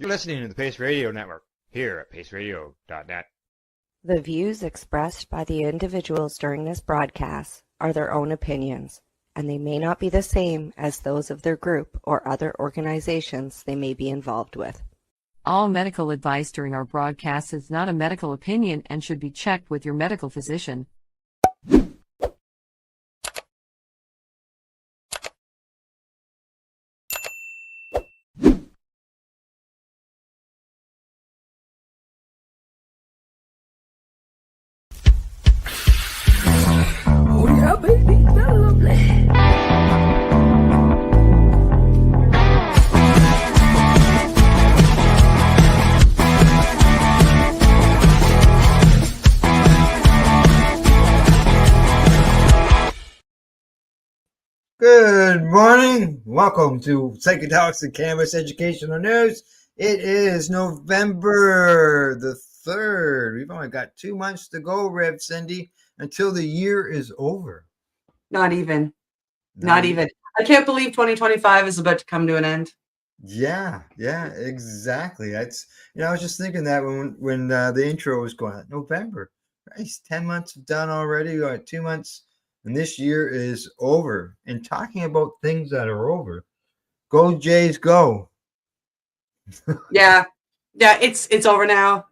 You're listening to the Pace Radio Network here at paceradio.net. The views expressed by the individuals during this broadcast are their own opinions, and they may not be the same as those of their group or other organizations they may be involved with. All medical advice during our broadcast is not a medical opinion and should be checked with your medical physician. Oh yeah, baby, that's lovely. Good morning. Welcome to Psychedelics Cannabis Educational News. It is November the 3rd. We've only got 2 months to go, Rev Cindy, until the year is over. Not even. I can't believe 2025 is about to come to an end. Yeah, exactly. That's I was just thinking that when the intro was going on. November. Christ, 10 months done already. We got 2 months. And this year is over. And talking about things that are over, go Jays, go! Yeah, it's over now.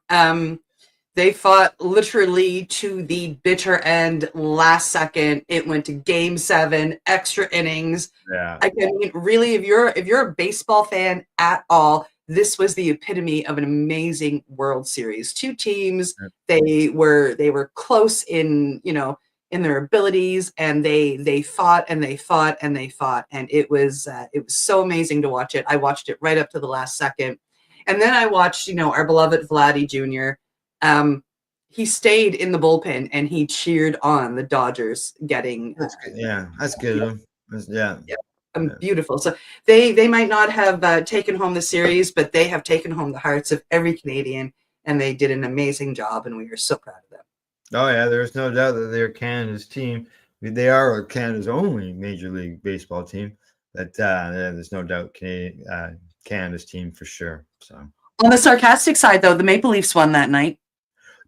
They fought literally to the bitter end last second. It went to Game 7, extra innings. Yeah. I mean, really, if you're a baseball fan at all, this was the epitome of an amazing World Series. Two teams, they were close in their abilities, and they fought and they fought and they fought, and it was so amazing to watch it. I watched it right up to the last second, and then I watched our beloved Vladdy Jr. He stayed in the bullpen and he cheered on the Dodgers getting. That's good. Yeah, that's good. Yeah. Beautiful. So they might not have taken home the series, but they have taken home the hearts of every Canadian, and they did an amazing job, and we are so proud of them. Oh yeah, there's no doubt that they're Canada's team. They are Canada's only Major League Baseball team. But there's no doubt Canada's team for sure. So on the sarcastic side, though, the Maple Leafs won that night.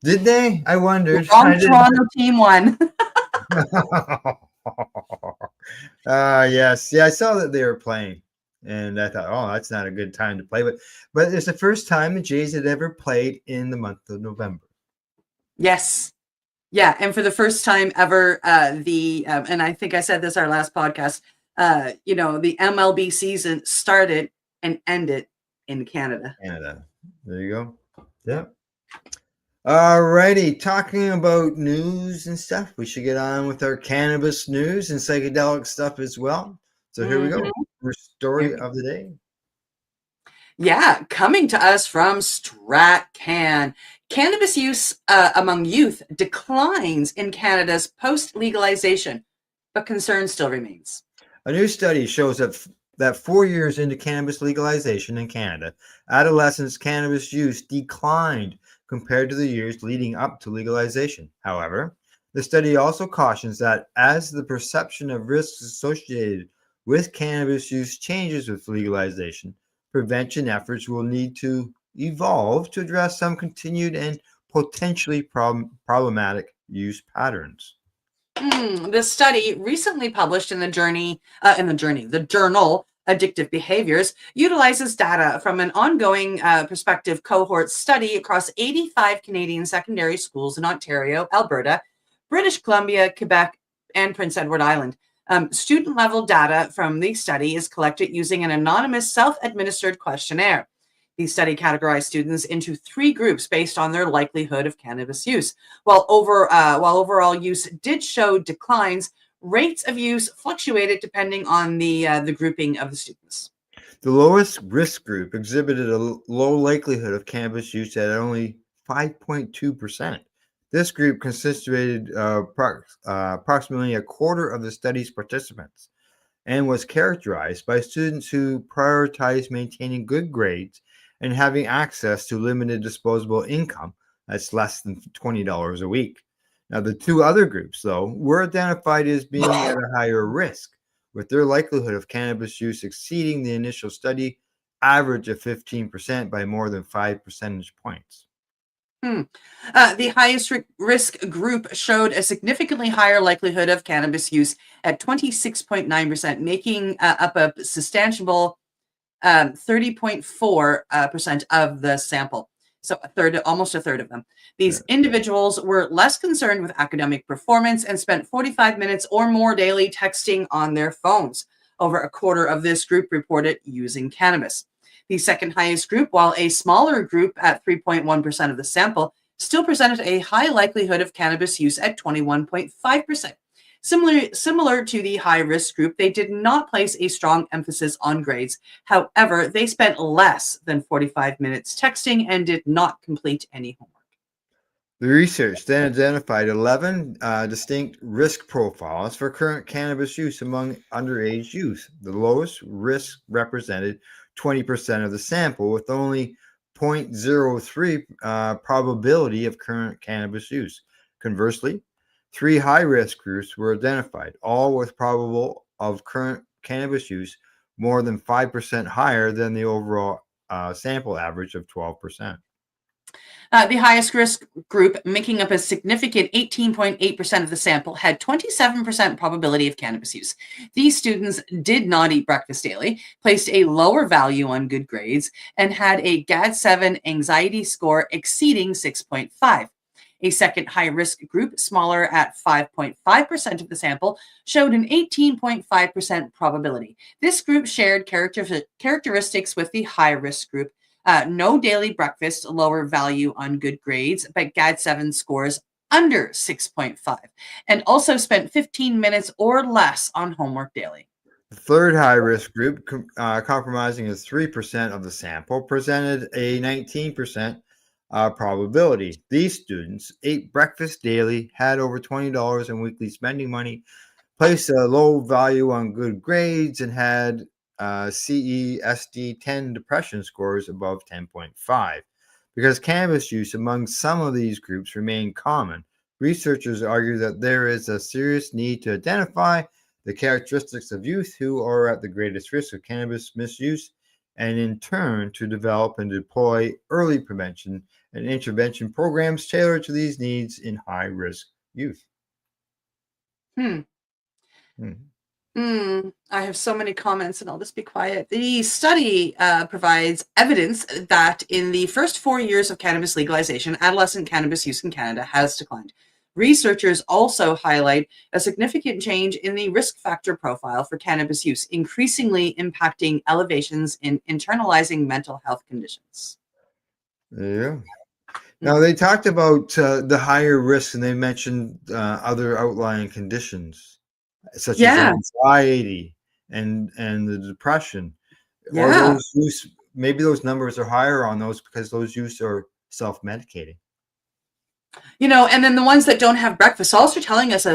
Did they? I wondered. The wrong Toronto team won. Yes. Yeah, I saw that they were playing, and I thought, oh, that's not a good time to play. But it's the first time the Jays had ever played in the month of November. Yes. Yeah, and for the first time ever, and I think I said this our last podcast, the MLB season started and ended in Canada. There you go. Yeah. All righty. Talking about news and stuff, we should get on with our cannabis news and psychedelic stuff as well. So here we go. First story of the day. Yeah, coming to us from StratCan. Cannabis use among youth declines in Canada's post-legalization, but concern still remains. A new study shows that 4 years into cannabis legalization in Canada, adolescents' cannabis use declined compared to the years leading up to legalization. However, the study also cautions that as the perception of risks associated with cannabis use changes with legalization, prevention efforts will need to evolve to address some continued and potentially problematic use patterns. The study, recently published in the journal Addictive Behaviors, utilizes data from an ongoing prospective cohort study across 85 Canadian secondary schools in Ontario, Alberta, British Columbia, Quebec, and Prince Edward Island. Student-level data from the study is collected using an anonymous self-administered questionnaire. The study categorized students into 3 groups based on their likelihood of cannabis use. While overall use did show declines, rates of use fluctuated depending on the grouping of the students. The lowest risk group exhibited a low likelihood of cannabis use at only 5.2%. This group consisted approximately a quarter of the study's participants and was characterized by students who prioritized maintaining good grades and having access to limited disposable income that's less than $20 a week. Now, the 2 other groups, though, were identified as being at a higher risk, with their likelihood of cannabis use exceeding the initial study average of 15% by more than 5 percentage points. The highest risk group showed a significantly higher likelihood of cannabis use at 26.9%, making up a substantial 30.4% of the sample. So almost a third of them. These individuals were less concerned with academic performance and spent 45 minutes or more daily texting on their phones. Over a quarter of this group reported using cannabis. The second highest group, while a smaller group at 3.1% of the sample, still presented a high likelihood of cannabis use at 21.5%. Similar to the high-risk group, they did not place a strong emphasis on grades. However, they spent less than 45 minutes texting and did not complete any homework. The research then identified 11 distinct risk profiles for current cannabis use among underage youth. The lowest risk represented 20% of the sample, with only 0.03 probability of current cannabis use. Conversely, 3 high-risk groups were identified, all with probable of current cannabis use more than 5% higher than the overall sample average of 12%. The highest risk group, making up a significant 18.8% of the sample, had 27% probability of cannabis use. These students did not eat breakfast daily, placed a lower value on good grades, and had a GAD-7 anxiety score exceeding 6.5. A second high-risk group, smaller at 5.5% of the sample, showed an 18.5% probability. This group shared characteristics with the high-risk group. No daily breakfast, lower value on good grades, but GAD-7 scores under 6.5, and also spent 15 minutes or less on homework daily. The third high-risk group, compromising as 3% of the sample, presented a 19% probability. These students ate breakfast daily, had over $20 in weekly spending money, placed a low value on good grades, and had CESD-10 depression scores above 10.5. Because cannabis use among some of these groups remain common, researchers argue that there is a serious need to identify the characteristics of youth who are at the greatest risk of cannabis misuse, and in turn to develop and deploy early prevention and intervention programs tailored to these needs in high-risk youth. I have so many comments, and I'll just be quiet. The study provides evidence that in the first 4 years of cannabis legalization, adolescent cannabis use in Canada has declined. Researchers also highlight a significant change in the risk factor profile for cannabis use, increasingly impacting elevations in internalizing mental health conditions. Yeah. Now, they talked about the higher risk, and they mentioned other outlying conditions, such as anxiety and the depression. Or those use, maybe those numbers are higher on those because those use are self-medicating. And then the ones that don't have breakfast, all they're telling us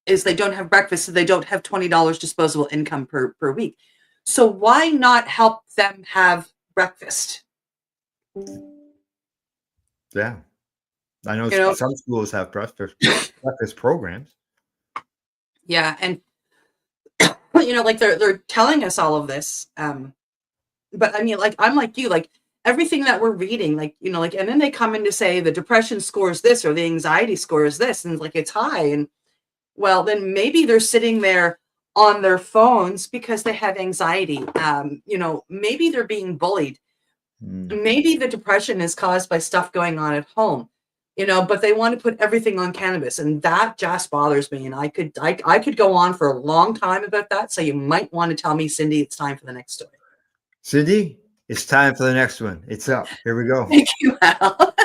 is they don't have breakfast, so they don't have $20 disposable income per week. So why not help them have breakfast? Yeah. I know some schools have breakfast programs. Yeah, and like they're telling us all of this. But I mean, like, I'm like you, like everything that we're reading, like, and then they come in to say the depression score is this or the anxiety score is this, and like it's high. And well, then maybe they're sitting there on their phones because they have anxiety. Maybe they're being bullied. Maybe the depression is caused by stuff going on at home. But they want to put everything on cannabis, and that just bothers me. And I could go on for a long time about that. So you might want to tell me, Cindy, it's time for the next story. Cindy, it's time for the next one. It's up. Here we go. Thank you, Al.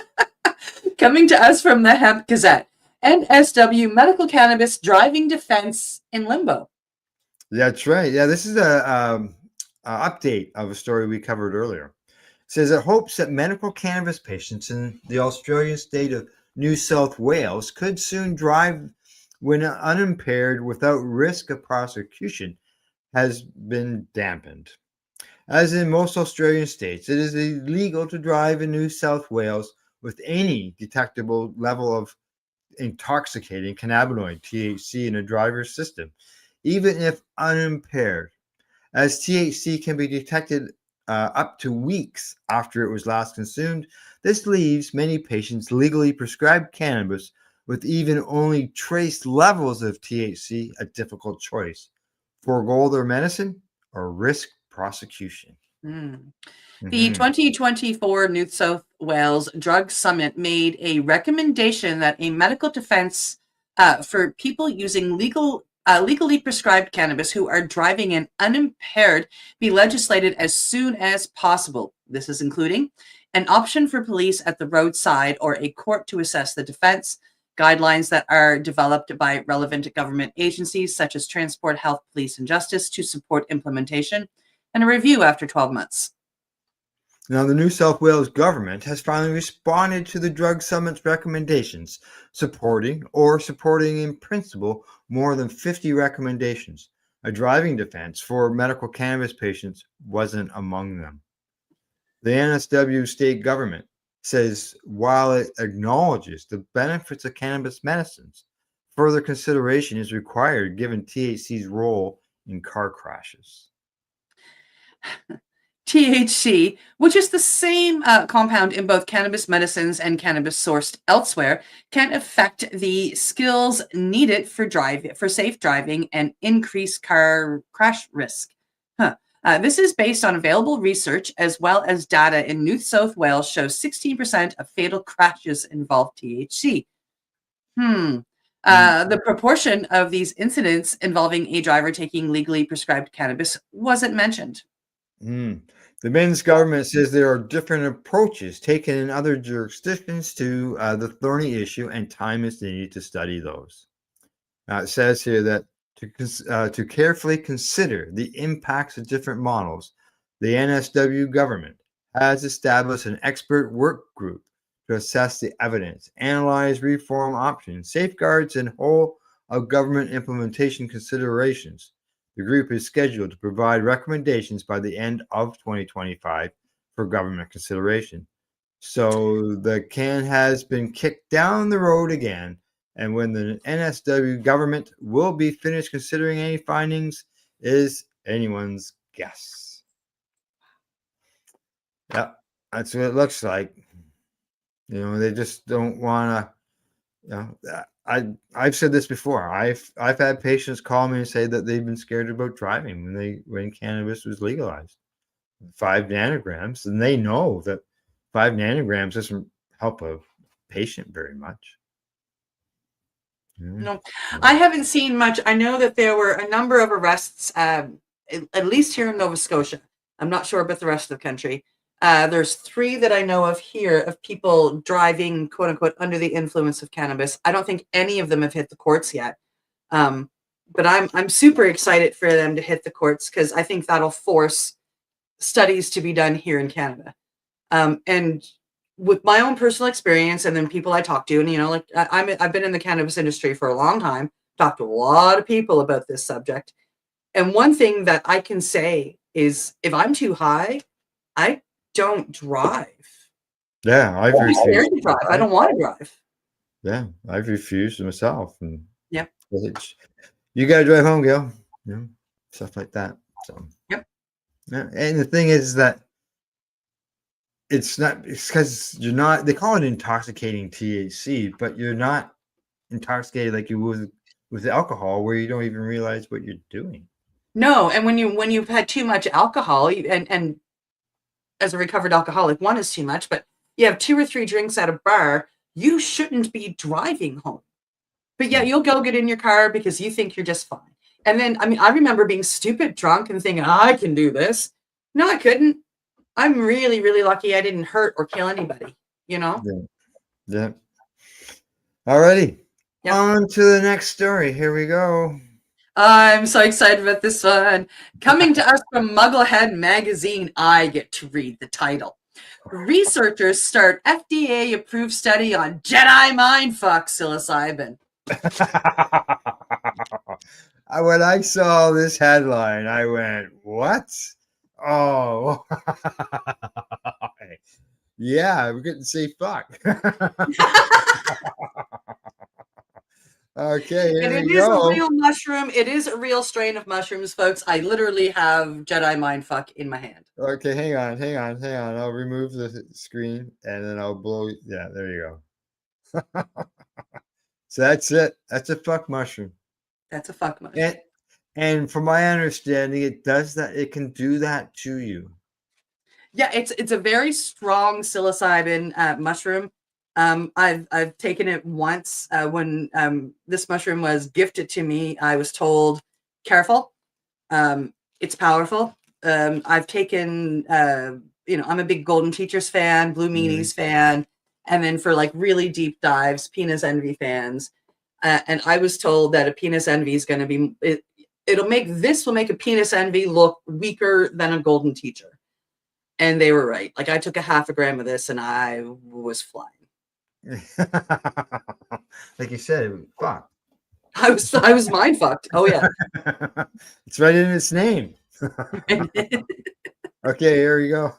Coming to us from the Hemp Gazette, NSW medical cannabis driving defense in limbo. That's right. Yeah, this is a update of a story we covered earlier. Says it hopes that medical cannabis patients in the Australian state of New South Wales could soon drive when unimpaired without risk of prosecution has been dampened. As in most Australian states, it is illegal to drive in New South Wales with any detectable level of intoxicating cannabinoid, THC, in a driver's system, even if unimpaired, as THC can be detected up to weeks after it was last consumed. This leaves many patients legally prescribed cannabis with even only trace levels of THC a difficult choice. Forgo their medicine or risk prosecution. The 2024 New South Wales Drug Summit made a recommendation that a medical defense for people using legally prescribed cannabis who are driving and unimpaired be legislated as soon as possible. This is including an option for police at the roadside or a court to assess the defense, guidelines that are developed by relevant government agencies such as Transport, Health, Police, and Justice to support implementation, and a review after 12 months. Now, the New South Wales government has finally responded to the Drug Summit's recommendations, supporting in principle more than 50 recommendations. A driving defense for medical cannabis patients wasn't among them. The NSW state government says while it acknowledges the benefits of cannabis medicines, further consideration is required given THC's role in car crashes. THC, which is the same compound in both cannabis medicines and cannabis sourced elsewhere, can affect the skills needed for safe driving and increase car crash risk. This is based on available research as well as data in New South Wales shows 16% of fatal crashes involve THC. The proportion of these incidents involving a driver taking legally prescribed cannabis wasn't mentioned. The Men's government says there are different approaches taken in other jurisdictions to the thorny issue, and time is needed to study those. It says here that to carefully consider the impacts of different models, the NSW government has established an expert work group to assess the evidence, analyze reform options, safeguards, and whole of government implementation considerations. The group is scheduled to provide recommendations by the end of 2025 for government consideration. So the can has been kicked down the road again, and when the NSW government will be finished considering any findings is anyone's guess. Yeah, that's what it looks like. They just don't want to, I've said this before. I've had patients call me and say that they've been scared about driving when cannabis was legalized. 5 nanograms, and they know that 5 nanograms doesn't help a patient very much. No, I haven't seen much. I know that there were a number of arrests, at least here in Nova Scotia. I'm not sure about the rest of the country. There's 3 that I know of here of people driving, quote unquote, under the influence of cannabis. I don't think any of them have hit the courts yet. But I'm super excited for them to hit the courts because I think that'll force studies to be done here in Canada. And with my own personal experience and then people I talk to, and I've been in the cannabis industry for a long time, talked to a lot of people about this subject. And one thing that I can say is if I'm too high, I don't drive. Yeah, I'm scared to drive. I don't want to drive. Yeah, I've refused myself. And yep. You got to drive home, Gil. Stuff like that. So yep. Yeah, and the thing is that it's because you're not. They call it intoxicating THC, but you're not intoxicated like you would with alcohol, where you don't even realize what you're doing. No, and when you've had too much alcohol, and as a recovered alcoholic, 1 is too much, but you have 2 or 3 drinks at a bar, you shouldn't be driving home. But yeah, you'll go get in your car because you think you're just fine. And then, I remember being stupid drunk and thinking, I can do this. No, I couldn't. I'm really, really lucky I didn't hurt or kill anybody, Yeah. Alrighty. Yep. On to the next story. Here we go. I'm so excited about this one. Coming to us from Mugglehead Magazine, I get to read the title. Researchers start FDA-approved study on Jedi mindfuck psilocybin. When I saw this headline, I went, what? Oh. Yeah, we couldn't say fuck. Okay, here And it we is a go. real mushroom. It is a real strain of mushrooms, folks. I literally have Jedi Mindfuck in my hand. Okay, hang on. I'll remove the screen and then I'll blow. Yeah, there you go. So that's it. That's a fuck mushroom. That's a fuck mushroom. And from my understanding, it does that. It can do that to you. Yeah, it's a very strong psilocybin mushroom. I've taken it once when this mushroom was gifted to me. I was told, careful, it's powerful. I've taken, I'm a big Golden Teachers fan, Blue Meanies fan, and then for like really deep dives, Penis Envy fans. And I was told that a Penis Envy is going to be will make a Penis Envy look weaker than a Golden Teacher. And they were right. Like I took a half a gram of this and I was flying. Like you said, fuck. I was mind fucked. Oh yeah. It's right in its name. Okay, here we go.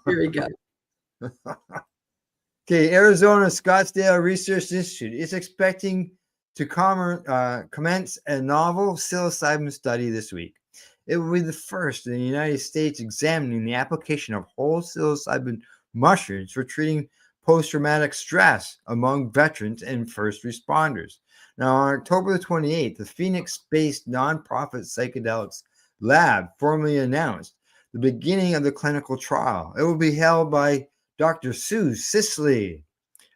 Here we go. Okay, Arizona Scottsdale Research Institute is expecting to commence a novel psilocybin study this week. It will be the first in the United States examining the application of whole psilocybin mushrooms for treating post-traumatic stress among veterans and first responders. Now, on October the 28th, the Phoenix-based nonprofit Psychedelics Lab formally announced the beginning of the clinical trial. It will be held by Dr. Sue Sisley,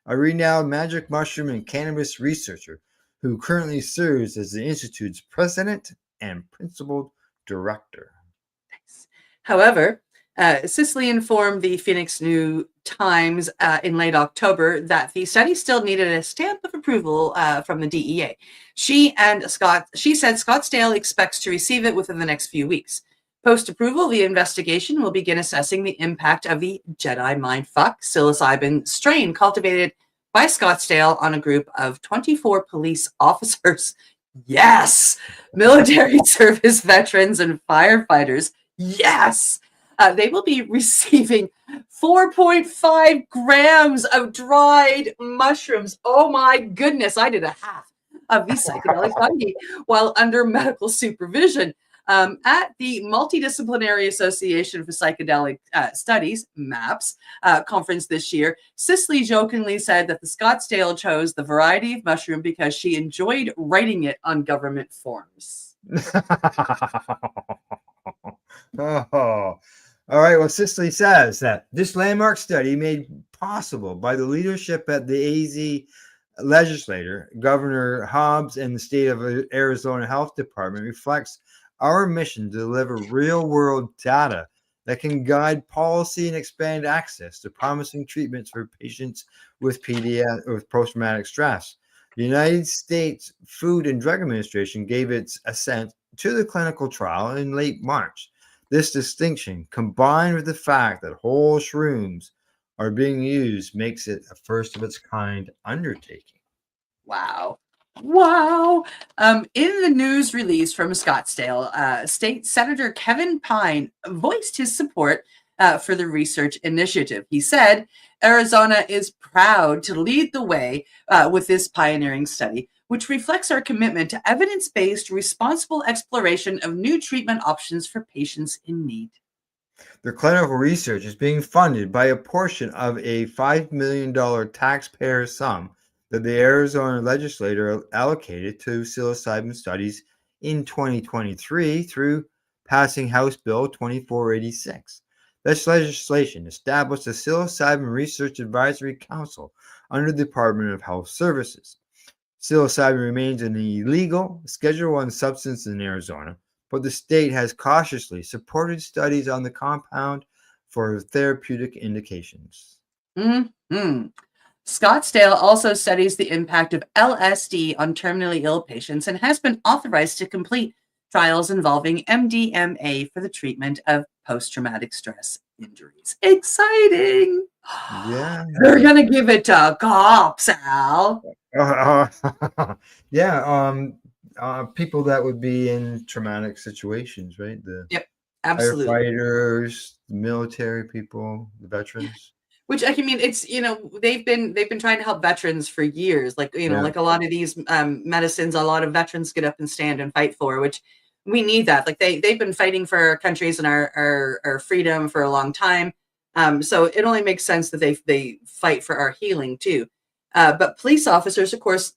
a renowned magic mushroom and cannabis researcher who currently serves as the Institute's president and principal director. Nice. However, Sisley informed the Phoenix New Times in late October that the study still needed a stamp of approval from the DEA. She said Scottsdale expects to receive it within the next few weeks. Post-approval, the investigation will begin assessing the impact of the Jedi Mindfuck psilocybin strain cultivated by Scottsdale on a group of 24 police officers. Yes! Military service veterans and firefighters. Yes! They will be receiving 4.5 grams of dried mushrooms. Oh my goodness, I did a half of the psychedelic study while under medical supervision. At the Multidisciplinary Association for Psychedelic Studies, MAPS, conference this year, Sisley jokingly said that the Scottsdale chose the variety of mushroom because she enjoyed writing it on government forms. Oh. All right. Well, Sisley says that this landmark study made possible by the leadership at the At-Eze legislator, Governor Hobbs, and the state of Arizona Health Department reflects our mission to deliver real-world data that can guide policy and expand access to promising treatments for patients with post-traumatic stress. The United States Food and Drug Administration gave its assent to the clinical trial in late March. This distinction, combined with the fact that whole shrooms are being used, makes it a first-of-its-kind undertaking. Wow. In the news release from Scottsdale, State Senator Kevin Pine voiced his support for the research initiative. He said, Arizona is proud to lead the way with this pioneering study, which reflects our commitment to evidence-based, responsible exploration of new treatment options for patients in need. The clinical research is being funded by a portion of a $5 million taxpayer sum that the Arizona legislature allocated to psilocybin studies in 2023 through passing House Bill 2486. This legislation established the Psilocybin Research Advisory Council under the Department of Health Services. Psilocybin remains an illegal Schedule I substance in Arizona, but the state has cautiously supported studies on the compound for therapeutic indications. Mm-hmm. Scottsdale also studies the impact of LSD on terminally ill patients and has been authorized to complete trials involving MDMA for the treatment of post-traumatic stress injuries. Exciting! Yeah. They're going to give it to cops, Al. People that would be in traumatic situations, right? Yep, absolutely. Firefighters, the military people, the veterans. Which I mean, it's they've been trying to help veterans for years. Like Yeah. like a lot of these medicines, a lot of veterans get up and stand and fight for, which we need that. Like they've been fighting for our countries and our freedom for a long time. So it only makes sense that they fight for our healing too. But police officers, of course,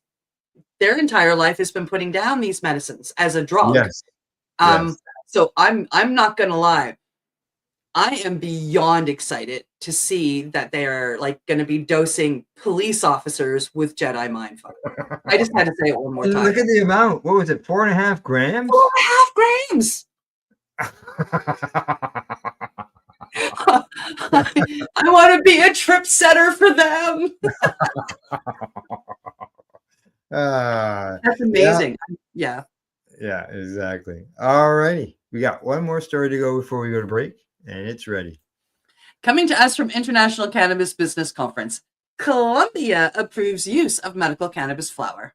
their entire life has been putting down these medicines as a drug. Yes. Yes. So I'm not gonna lie. I am beyond excited to see that they are like going to be dosing police officers with Jedi mind fuck. I just had to say it one more time. Look at the amount. What was it? 4.5 grams? 4.5 grams. I want to be a trip setter for them. That's amazing. Yeah. Yeah, exactly. All righty. We got one more story to go before we go to break, and it's ready. Coming to us from International Cannabis Business Conference, Colombia approves use of medical cannabis flower.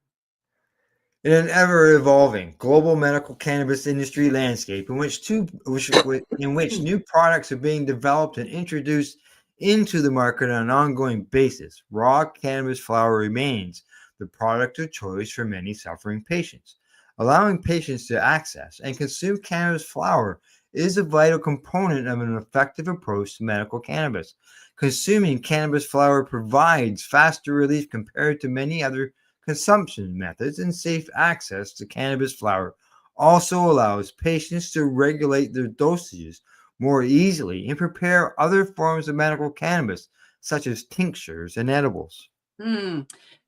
In an ever-evolving global medical cannabis industry landscape in which new products are being developed and introduced into the market on an ongoing basis, raw cannabis flower remains the product of choice for many suffering patients. Allowing patients to access and consume cannabis flower is a vital component of an effective approach to medical cannabis. Consuming cannabis flower provides faster relief compared to many other consumption methods, and safe access to cannabis flower also allows patients to regulate their dosages more easily and prepare other forms of medical cannabis, such as tinctures and edibles.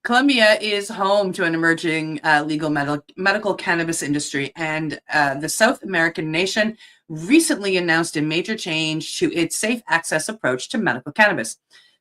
Colombia is home to an emerging legal medical cannabis industry, and the South American nation recently announced a major change to its safe access approach to medical cannabis.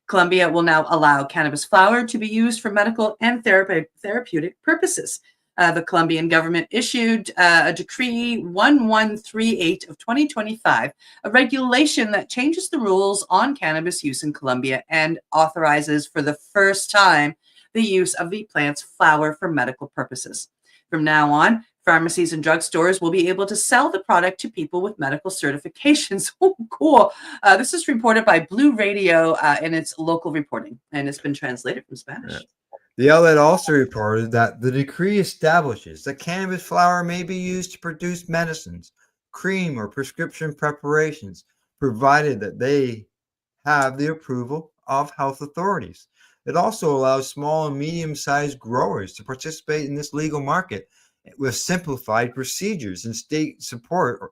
Colombia will now allow cannabis flower to be used for medical and therapeutic purposes. The Colombian government issued a decree 1138 of 2025, a regulation that changes the rules on cannabis use in Colombia and authorizes for the first time the use of the plant's flower for medical purposes. From now on, pharmacies and drugstores will be able to sell the product to people with medical certifications. Oh, cool. This is reported by Blue Radio in its local reporting, and it's been translated from Spanish. Yeah. The outlet also reported that the decree establishes that cannabis flower may be used to produce medicines, cream, or prescription preparations, provided that they have the approval of health authorities. It also allows small and medium-sized growers to participate in this legal market with simplified procedures and state support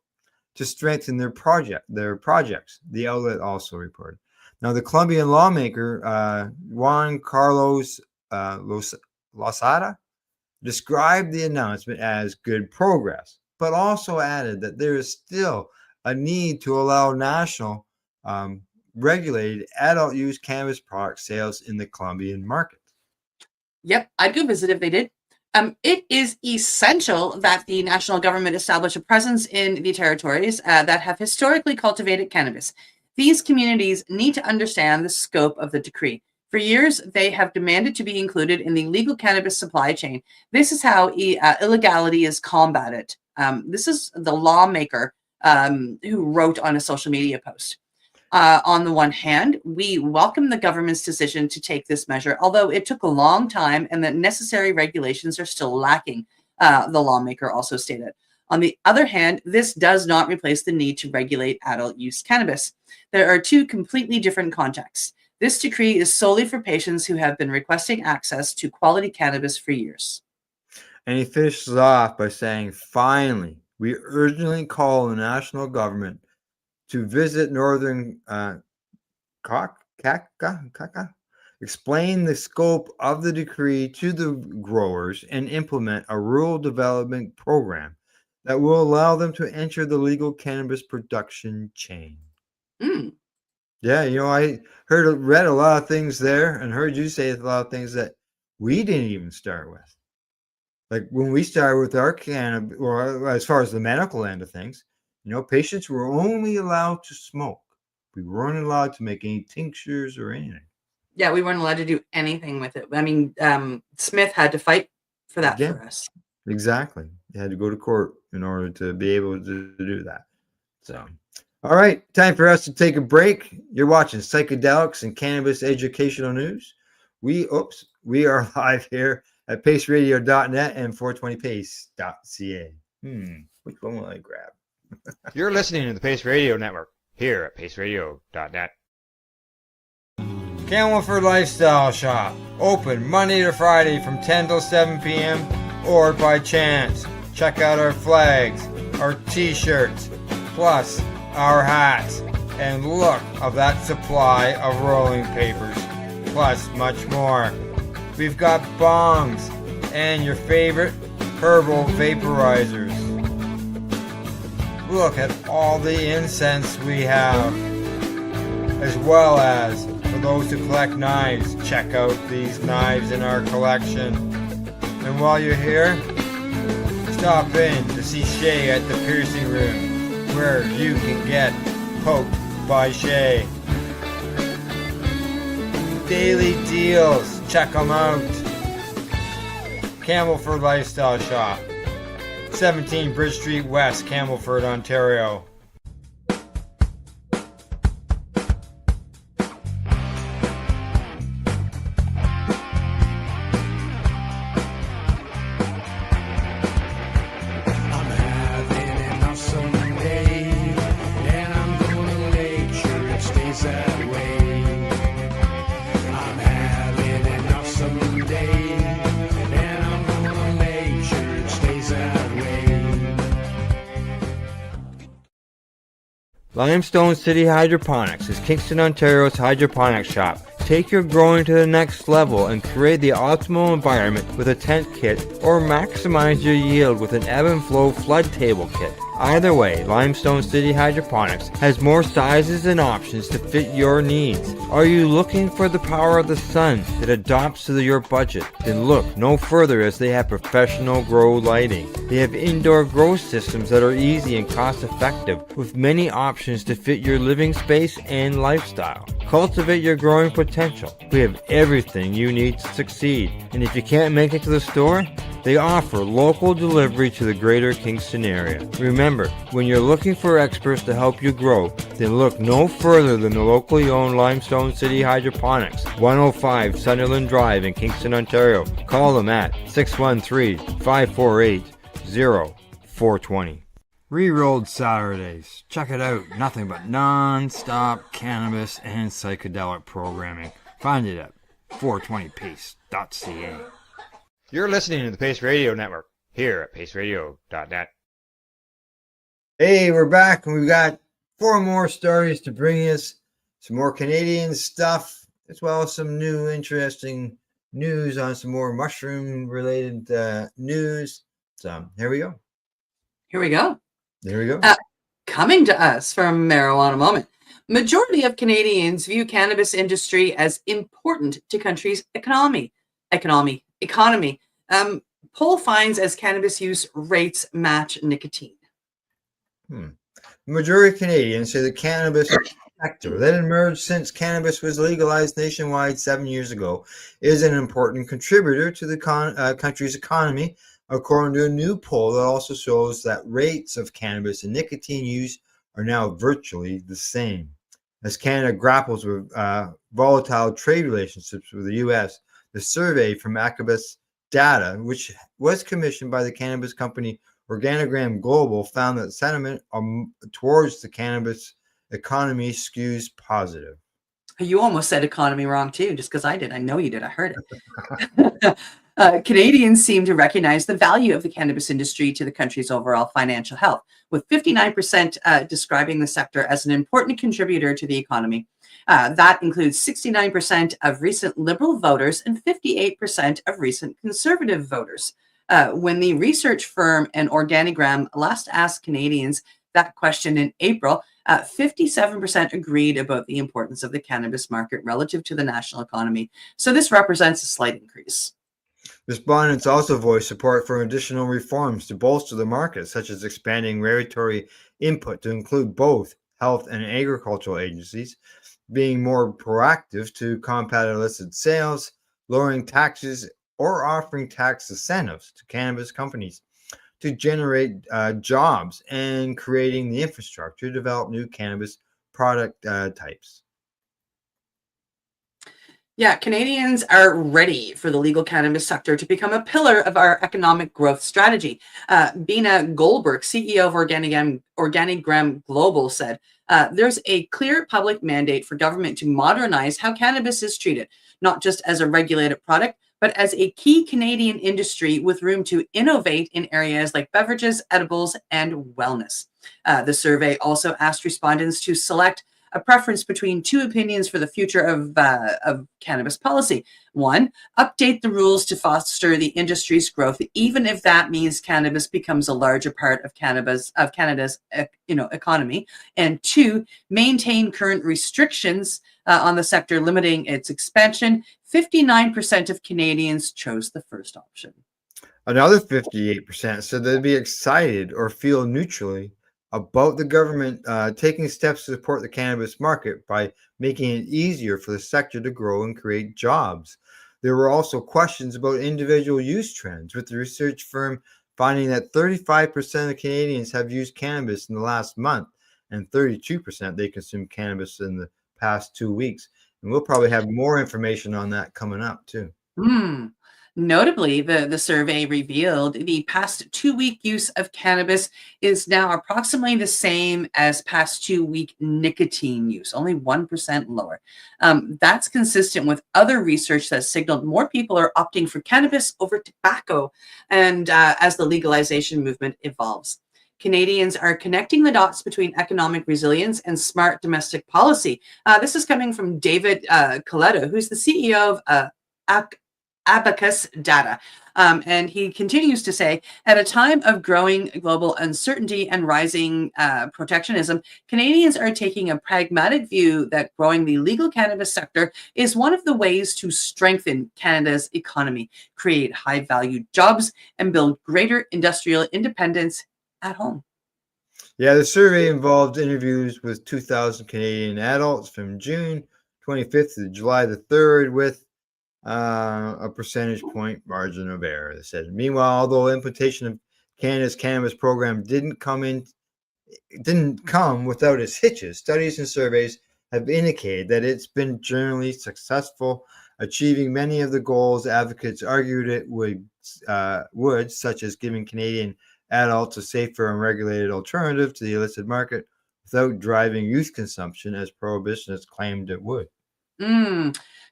to strengthen their projects. The outlet also reported. Now, the Colombian lawmaker Juan Carlos Lozada described the announcement as good progress, but also added that there is still a need to allow national regulated adult use cannabis product sales in the Colombian market. Yep, I'd go visit if they did. It is essential that the national government establish a presence in the territories that have historically cultivated cannabis. These communities need to understand the scope of the decree. For years, they have demanded to be included in the legal cannabis supply chain. This is how illegality is combated. This is the lawmaker who wrote on a social media post. On the one hand, we welcome the government's decision to take this measure, although it took a long time and the necessary regulations are still lacking, the lawmaker also stated. On the other hand, this does not replace the need to regulate adult use cannabis. There are two completely different contexts. This decree is solely for patients who have been requesting access to quality cannabis for years. And he finishes off by saying, finally, we urgently call the national government to visit Northern explain the scope of the decree to the growers, and implement a rural development program that will allow them to enter the legal cannabis production chain. Yeah, I read a lot of things there and heard you say a lot of things that we didn't even start with. Like when we started with our cannabis, or as far as the medical end of things, patients were only allowed to smoke. We weren't allowed to make any tinctures or anything. Yeah, we weren't allowed to do anything with it. I mean, Smith had to fight for that for us. Exactly. You had to go to court in order to be able to do that. So, All right, time for us to take a break. You're watching Psychedelics and Cannabis Educational News. We are live here at paceradio.net and 420pace.ca. Which one will I grab? You're listening to the Pace Radio Network here at paceradio.net. Campbellford Lifestyle Shop, open Monday to Friday from 10 till 7 p.m. or by chance. Check out our flags, our t-shirts, plus our hats, and look of that supply of rolling papers, plus much more. We've got bongs and your favorite herbal vaporizers. Look at all the incense we have, as well as for those who collect knives, check out these knives in our collection. And while you're here, stop in to see Shay at the piercing room, where you can get poked by Shay. Daily deals, check them out. Campbellford Lifestyle Shop, 17 Bridge Street West, Campbellford, Ontario. Limestone City Hydroponics is Kingston, Ontario's hydroponics shop. Take your growing to the next level and create the optimal environment with a tent kit, or maximize your yield with an ebb and flow flood table kit. Either way, Limestone City Hydroponics has more sizes and options to fit your needs. Are you looking for the power of the sun that adapts to your budget? Then look no further, as they have professional grow lighting. They have indoor grow systems that are easy and cost effective, with many options to fit your living space and lifestyle. Cultivate your growing potential. We have everything you need to succeed. And if you can't make it to the store, they offer local delivery to the greater Kingston area. Remember, when you're looking for experts to help you grow, then look no further than the locally owned Limestone City Hydroponics, 105 Sunderland Drive in Kingston, Ontario. Call them at 613-548-0420. Rerolled Saturdays. Check it out. Nothing but non-stop cannabis and psychedelic programming. Find it at 420pace.ca. You're listening to the Pace Radio Network here at paceradio.net. Hey, we're back, and we've got 4 more stories to bring us. Some more Canadian stuff, as well as some new interesting news on some more mushroom-related news. So here we go. Here we go. There we go. Coming to us from Marijuana Moment. Majority of Canadians view cannabis industry as important to country's economy. Poll finds as cannabis use rates match nicotine. The majority of Canadians say the cannabis sector that emerged since cannabis was legalized nationwide 7 years ago is an important contributor to the country's economy, according to a new poll that also shows that rates of cannabis and nicotine use are now virtually the same. As Canada grapples with volatile trade relationships with the U.S., the survey from Acabus Data, which was commissioned by the cannabis company Organogram Global, found that sentiment towards the cannabis economy skews positive. You almost said economy wrong too, just because I did. I know you did. I heard it. Canadians seem to recognize the value of the cannabis industry to the country's overall financial health, with 59% describing the sector as an important contributor to the economy. That includes 69% of recent Liberal voters and 58% of recent Conservative voters. When the research firm and Organogram last asked Canadians that question in April, 57% agreed about the importance of the cannabis market relative to the national economy. So this represents a slight increase. Respondents also voiced support for additional reforms to bolster the market, such as expanding regulatory input to include both health and agricultural agencies, being more proactive to combat illicit sales, lowering taxes, or offering tax incentives to cannabis companies. to generate jobs and creating the infrastructure to develop new cannabis product types. Yeah, Canadians are ready for the legal cannabis sector to become a pillar of our economic growth strategy. Bina Goldberg, CEO of Organigram Global, said, there's a clear public mandate for government to modernize how cannabis is treated, not just as a regulated product, but as a key Canadian industry with room to innovate in areas like beverages, edibles, and wellness. The survey also asked respondents to select a preference between two opinions for the future of cannabis policy. One, update the rules to foster the industry's growth, even if that means cannabis becomes a larger part of Canada's economy. And two, maintain current restrictions on the sector, limiting its expansion. 59% of Canadians chose the first option. Another 58% said they'd be excited or feel neutrally about the government taking steps to support the cannabis market by making it easier for the sector to grow and create jobs. There were also questions about individual use trends, with the research firm finding that 35% of Canadians have used cannabis in the last month, and 32% they consumed cannabis in the past 2 weeks. And we'll probably have more information on that coming up too. Notably, the survey revealed the past 2-week use of cannabis is now approximately the same as past 2-week nicotine use, only 1% lower. That's consistent with other research that signaled more people are opting for cannabis over tobacco, and as the legalization movement evolves. Canadians are connecting the dots between economic resilience and smart domestic policy. This is coming from David Coletta, who's the CEO of Abacus Data. And he continues to say, at a time of growing global uncertainty and rising protectionism, Canadians are taking a pragmatic view that growing the legal cannabis sector is one of the ways to strengthen Canada's economy, create high-value jobs, and build greater industrial independence at home. Yeah, the survey involved interviews with 2,000 Canadian adults from June 25th to July the 3rd with a percentage point margin of error, they said. Meanwhile, although implementation of Canada's cannabis program didn't come without its hitches, studies and surveys have indicated that it's been generally successful, achieving many of the goals advocates argued it would, such as giving Canadian adults a safer and regulated alternative to the illicit market without driving youth consumption as prohibitionists claimed it would.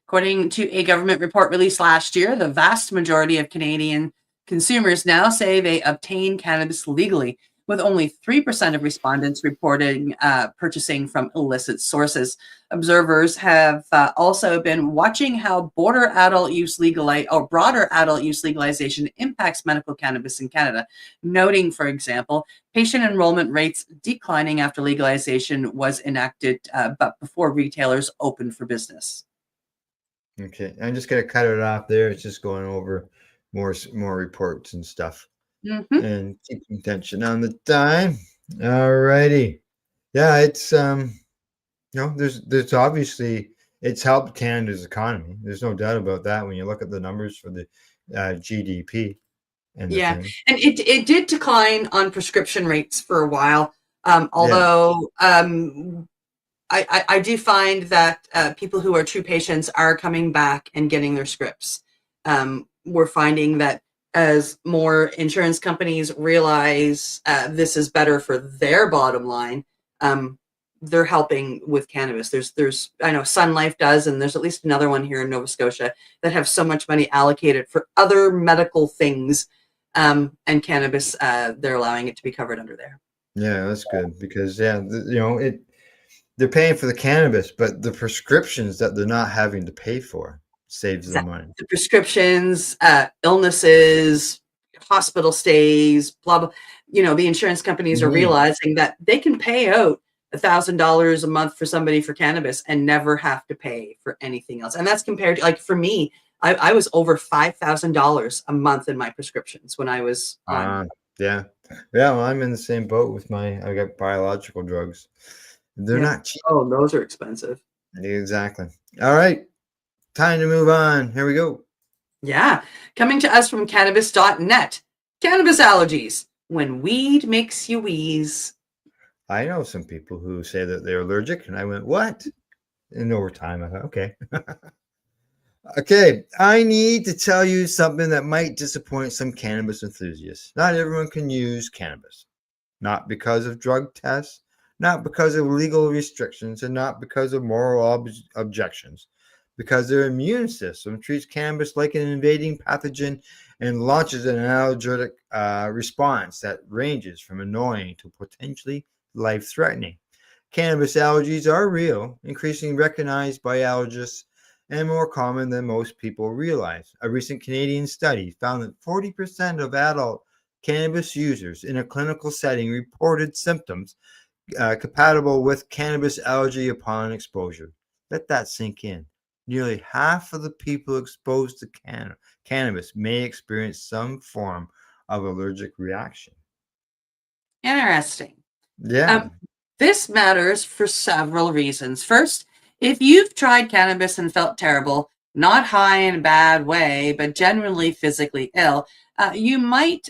According to a government report released last year, the vast majority of Canadian consumers now say they obtain cannabis legally, with only 3% of respondents reporting purchasing from illicit sources. Observers have also been watching how broader adult use legalization impacts medical cannabis in Canada, noting, for example, patient enrollment rates declining after legalization was enacted, but before retailers opened for business. Okay, I'm just gonna cut it off there. It's just going over more reports and stuff, and keeping attention on the time. All righty, yeah, it's there's obviously it's helped Canada's economy. There's no doubt about that when you look at the numbers for the GDP. And and it did decline on prescription rates for a while, although. I do find that people who are true patients are coming back and getting their scripts. We're finding that as more insurance companies realize this is better for their bottom line, they're helping with cannabis. There's I know Sun Life does, and there's at least another one here in Nova Scotia that have so much money allocated for other medical things, and cannabis, they're allowing it to be covered under there. Yeah, that's good because they're paying for the cannabis, but the prescriptions that they're not having to pay for saves them money. The prescriptions, illnesses, hospital stays, blah, blah. The insurance companies are realizing that they can pay out $1,000 a month for somebody for cannabis and never have to pay for anything else. And that's compared to, like, for me, I was over $5,000 a month in my prescriptions when I was on. Yeah. Well, I'm in the same boat with I got biological drugs. They're not cheap. Oh, those are expensive. Exactly. All right. Time to move on. Here we go. Yeah. Coming to us from cannabis.net. Cannabis allergies. when weed makes you wheeze. I know some people who say that they're allergic, and I went, what? And over time, I thought, okay. Okay, I need to tell you something that might disappoint some cannabis enthusiasts. Not everyone can use cannabis. Not because of drug tests, not because of legal restrictions, and not because of moral objections. Because their immune system treats cannabis like an invading pathogen and launches an allergic response that ranges from annoying to potentially life-threatening. Cannabis allergies are real, increasingly recognized by allergists, and more common than most people realize. A recent Canadian study found that 40% of adult cannabis users in a clinical setting reported symptoms compatible with cannabis allergy upon exposure. Let that sink in. Nearly half of the people exposed to cannabis may experience some form of allergic reaction. Interesting. Yeah. This matters for several reasons. First, if you've tried cannabis and felt terrible, not high in a bad way, but generally physically ill, you might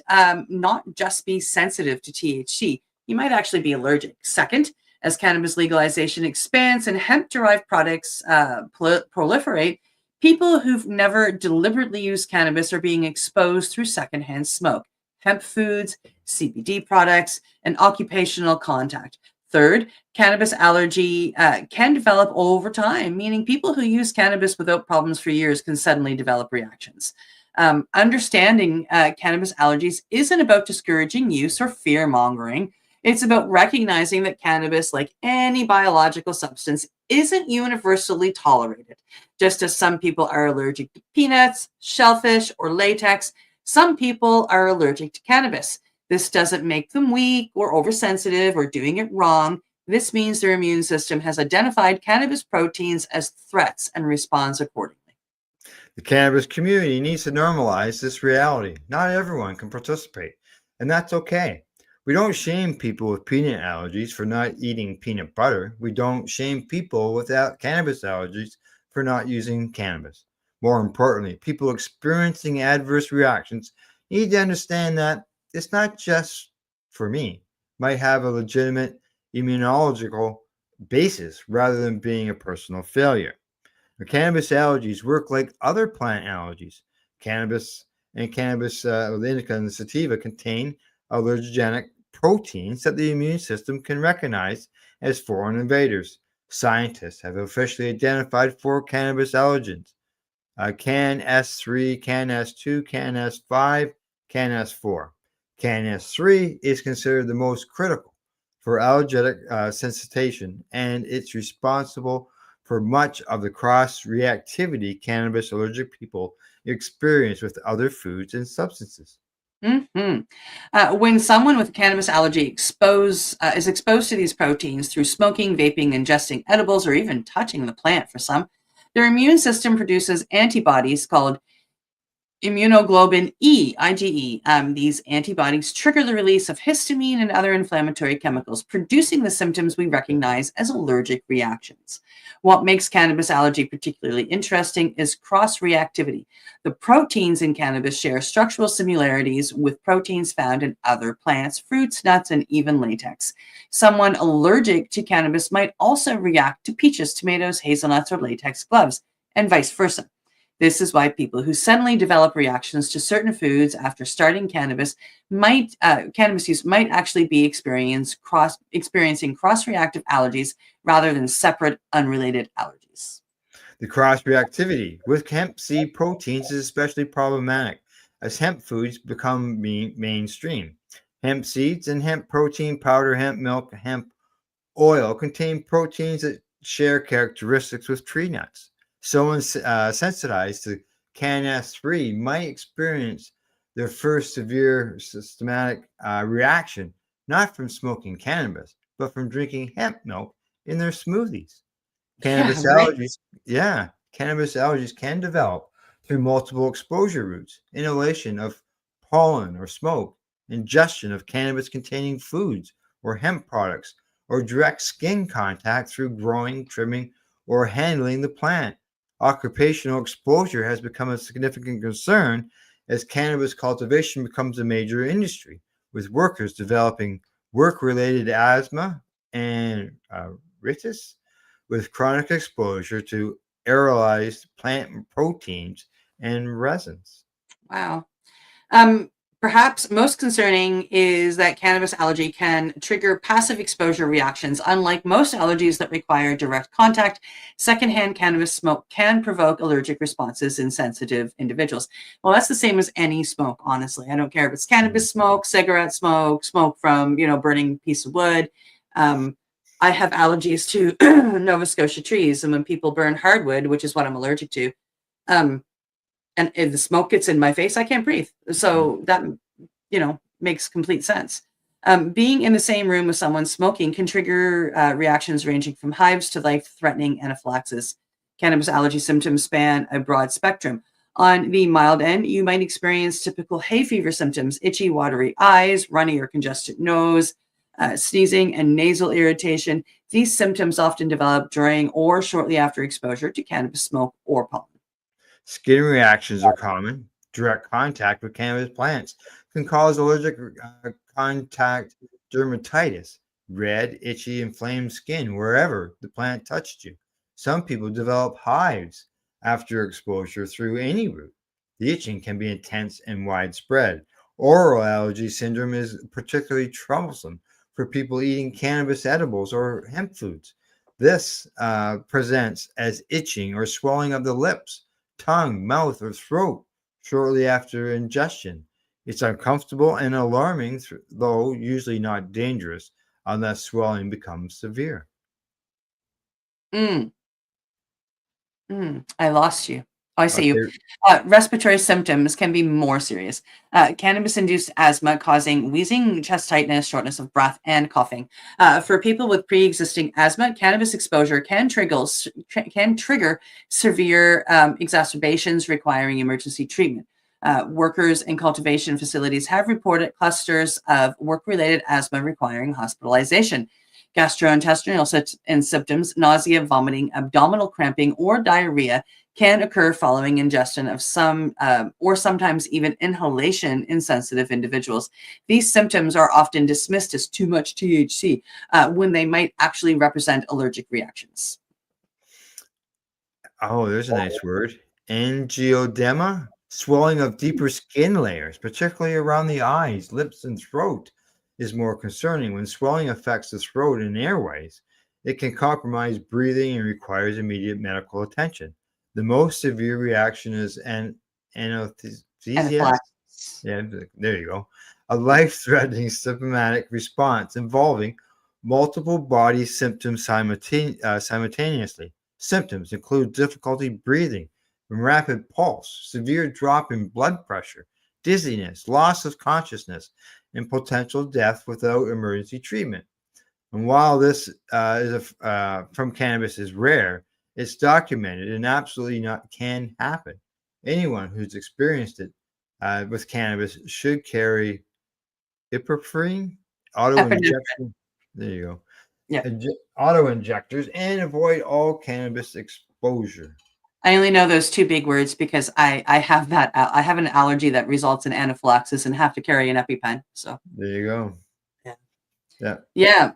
not just be sensitive to THC. You might actually be allergic. Second, as cannabis legalization expands and hemp-derived products proliferate, people who've never deliberately used cannabis are being exposed through secondhand smoke, hemp foods, CBD products, and occupational contact. Third, cannabis allergy can develop over time, meaning people who use cannabis without problems for years can suddenly develop reactions. Understanding cannabis allergies isn't about discouraging use or fear mongering. It's about recognizing that cannabis, like any biological substance, isn't universally tolerated. Just as some people are allergic to peanuts, shellfish, or latex, some people are allergic to cannabis. This doesn't make them weak or oversensitive or doing it wrong. This means their immune system has identified cannabis proteins as threats and responds accordingly. The cannabis community needs to normalize this reality. Not everyone can participate, and that's okay. We don't shame people with peanut allergies for not eating peanut butter. We don't shame people without cannabis allergies for not using cannabis. More importantly, people experiencing adverse reactions need to understand that it's not just for me, might have a legitimate immunological basis rather than being a personal failure. The cannabis allergies work like other plant allergies. Cannabis and cannabis, the indica and the sativa contain allergenic proteins that the immune system can recognize as foreign invaders. Scientists have officially identified 4 cannabis allergens: CAN S3, CAN S2, CAN S5, CAN S4. CAN S3 is considered the most critical for allergic sensitization, and it's responsible for much of the cross-reactivity cannabis allergic people experience with other foods and substances. When someone with cannabis allergy is exposed to these proteins through smoking, vaping, ingesting edibles, or even touching the plant for some, their immune system produces antibodies called immunoglobulin E, IgE. These antibodies trigger the release of histamine and other inflammatory chemicals, producing the symptoms we recognize as allergic reactions. What makes cannabis allergy particularly interesting is cross-reactivity. The proteins in cannabis share structural similarities with proteins found in other plants, fruits, nuts, and even latex. Someone allergic to cannabis might also react to peaches, tomatoes, hazelnuts, or latex gloves, and vice versa. This is why people who suddenly develop reactions to certain foods after starting cannabis use might actually be experiencing cross-reactive allergies rather than separate, unrelated allergies. The cross-reactivity with hemp seed proteins is especially problematic as hemp foods become mainstream. Hemp seeds and hemp protein powder, hemp milk, hemp oil contain proteins that share characteristics with tree nuts. Someone sensitized to CAN S3 might experience their first severe systematic reaction, not from smoking cannabis, but from drinking hemp milk in their smoothies. Cannabis allergies can develop through multiple exposure routes: inhalation of pollen or smoke, ingestion of cannabis-containing foods or hemp products, or direct skin contact through growing, trimming, or handling the plant. Occupational exposure has become a significant concern as cannabis cultivation becomes a major industry. with workers developing work-related asthma and rhinitis with chronic exposure to aerolized plant proteins and resins. Wow. Um, Perhaps most concerning is that cannabis allergy can trigger passive exposure reactions. Unlike most allergies that require direct contact, secondhand cannabis smoke can provoke allergic responses in sensitive individuals. Well, that's the same as any smoke, honestly. I don't care if it's cannabis smoke, cigarette smoke, smoke from, burning piece of wood. I have allergies to Nova Scotia trees, and when people burn hardwood, which is what I'm allergic to, um, and if the smoke gets in my face, I can't breathe. So that, makes complete sense. Being in the same room with someone smoking can trigger reactions ranging from hives to life-threatening anaphylaxis. Cannabis allergy symptoms span a broad spectrum. On the mild end, you might experience typical hay fever symptoms: itchy, watery eyes, runny or congested nose, sneezing, and nasal irritation. These symptoms often develop during or shortly after exposure to cannabis smoke or pollen. Skin reactions are common. Direct contact with cannabis plants can cause allergic contact dermatitis, red, itchy, inflamed skin wherever the plant touched you. Some people develop hives after exposure through any root. The itching can be intense and widespread. Oral allergy syndrome is particularly troublesome for people eating cannabis edibles or hemp foods. This presents as itching or swelling of the lips, tongue, mouth, or throat shortly after ingestion. It's uncomfortable and alarming, though usually not dangerous unless swelling becomes severe. Mm. I lost you. Oh, I see you. Okay. Respiratory symptoms can be more serious. Cannabis-induced asthma causing wheezing, chest tightness, shortness of breath, and coughing. For people with pre-existing asthma, cannabis exposure can trigger severe exacerbations requiring emergency treatment. Workers in cultivation facilities have reported clusters of work-related asthma requiring hospitalization. Gastrointestinal symptoms, nausea, vomiting, abdominal cramping, or diarrhea can occur following ingestion of some or sometimes even inhalation in sensitive individuals. These symptoms are often dismissed as too much THC when they might actually represent allergic reactions. Oh, there's a nice word. Angioedema, swelling of deeper skin layers, particularly around the eyes, lips, and throat, is more concerning. When swelling affects the throat and airways, it can compromise breathing and requires immediate medical attention. The most severe reaction is anesthesia. Anaphylaxis. Yeah, there you go. A life-threatening symptomatic response involving multiple body symptoms simultaneously. Symptoms include difficulty breathing, rapid pulse, severe drop in blood pressure, dizziness, loss of consciousness, and potential death without emergency treatment. And while this from cannabis is rare, it's documented and absolutely not can happen. Anyone who's experienced it with cannabis should carry ibuprofen, auto Epinephrine. injection. There you go. Yeah. Auto injectors and avoid all cannabis exposure. I only know those two big words because I have that. I have an allergy that results in anaphylaxis and have to carry an EpiPen. So There you go. Yeah. Yeah.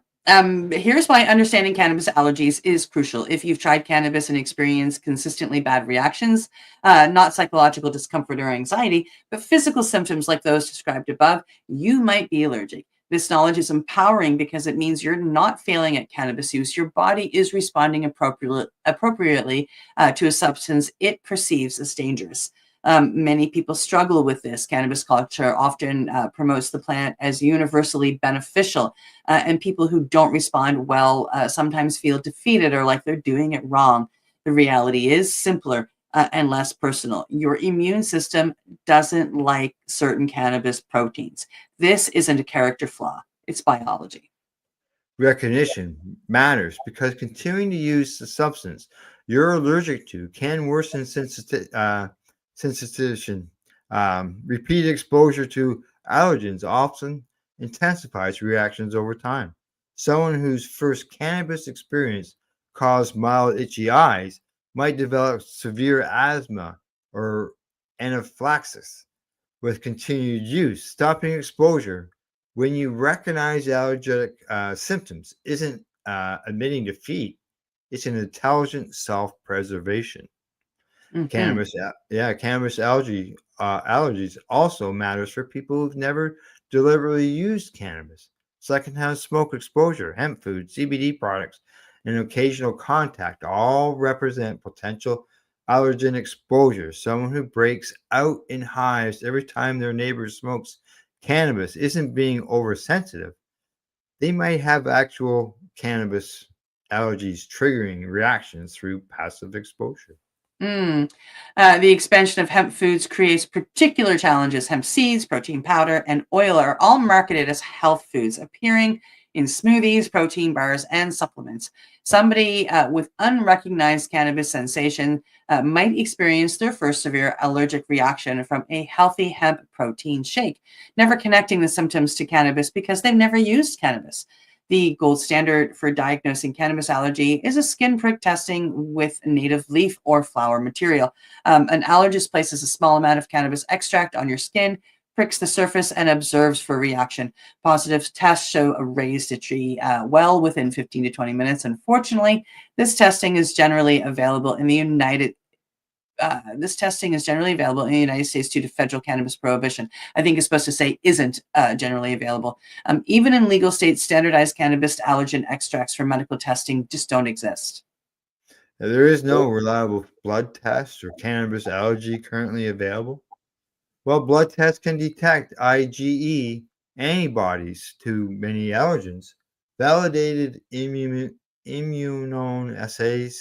Here's why understanding cannabis allergies is crucial. If you've tried cannabis and experienced consistently bad reactions, not psychological discomfort or anxiety, but physical symptoms like those described above, you might be allergic. This knowledge is empowering because it means you're not failing at cannabis use. Your body is responding appropriately to a substance it perceives as dangerous. Many people struggle with this. Cannabis culture often promotes the plant as universally beneficial, and people who don't respond well sometimes feel defeated or like they're doing it wrong. The reality is simpler and less personal. Your immune system doesn't like certain cannabis proteins. This isn't a character flaw. It's biology. Recognition matters because continuing to use the substance you're allergic to can worsen sensitization. Repeated exposure to allergens often intensifies reactions over time. Someone whose first cannabis experience caused mild itchy eyes might develop severe asthma or anaphylaxis with continued use. Stopping exposure When you recognize allergic symptoms, isn't admitting defeat, it's an intelligent self-preservation. Mhm. Cannabis allergies also matters for people who've never deliberately used cannabis. Secondhand smoke exposure, hemp food, CBD products, and occasional contact all represent potential allergen exposure. Someone who breaks out in hives every time their neighbor smokes cannabis isn't being oversensitive. They might have actual cannabis allergies triggering reactions through passive exposure. Mm. The expansion of hemp foods creates particular challenges. Hemp seeds, protein powder, and oil are all marketed as health foods, appearing in smoothies, protein bars, and supplements. Somebody with unrecognized cannabis sensation might experience their first severe allergic reaction from a healthy hemp protein shake, never connecting the symptoms to cannabis because they've never used cannabis. The gold standard for diagnosing cannabis allergy is a skin prick testing with native leaf or flower material. An allergist places a small amount of cannabis extract on your skin, pricks the surface, and observes for reaction. Positive tests show a raised itchy well within 15 to 20 minutes. Unfortunately, this testing is generally available in the United States due to federal cannabis prohibition. I think it's supposed to say isn't generally available. Even in legal states, standardized cannabis allergen extracts for medical testing just don't exist. Now, there is no reliable blood test or cannabis allergy currently available. Well, blood tests can detect IgE antibodies to many allergens. Validated immunoassays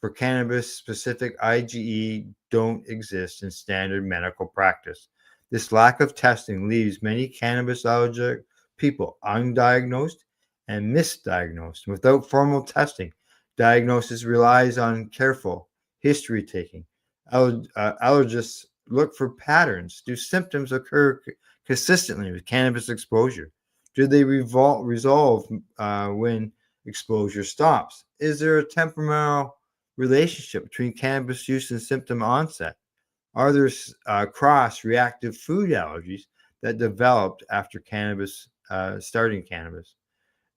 for cannabis-specific IgE don't exist in standard medical practice. This lack of testing leaves many cannabis allergic people undiagnosed and misdiagnosed. Without formal testing, diagnosis relies on careful history taking. Allergists look for patterns. Do symptoms occur consistently with cannabis exposure? Do they resolve when exposure stops? Is there a temporal relationship between cannabis use and symptom onset? Are there cross-reactive food allergies that developed after cannabis, starting cannabis?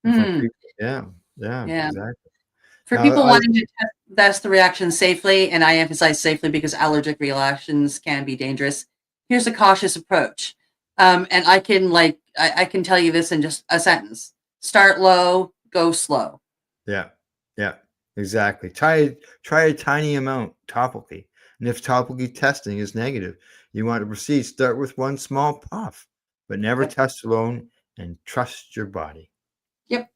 And for Hmm. people, yeah, Yeah. exactly. For Now, people wanting to test the reaction safely, and I emphasize safely because allergic reactions can be dangerous, here's a cautious approach. And I can tell you this in just a sentence. Start low, go slow. yeah, yeah, exactly. Try a tiny amount topically, and if topically testing is negative, you want to proceed. Start with one small puff, but never Yep. test alone, and trust your body. Yep. Yep,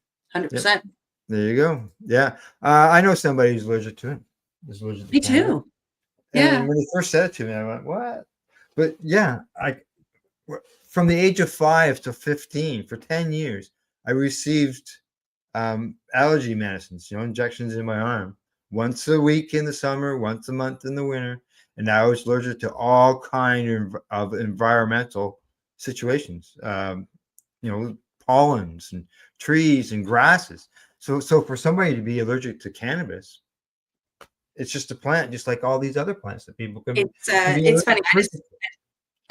100%. there you go. Yeah, I know somebody who's allergic to it. Is allergic to Me cannabis, too. and Yeah. when he first said it to me, I went, "What?" But yeah, from the age of 5 to 15 for 10 years, I received allergy medicines, injections in my arm once a week in the summer, once a month in the winter. And I was allergic to all kind of environmental situations, pollens and trees and grasses. So for somebody to be allergic to cannabis, it's just a plant, just like all these other plants that people can be It's funny. allergic to.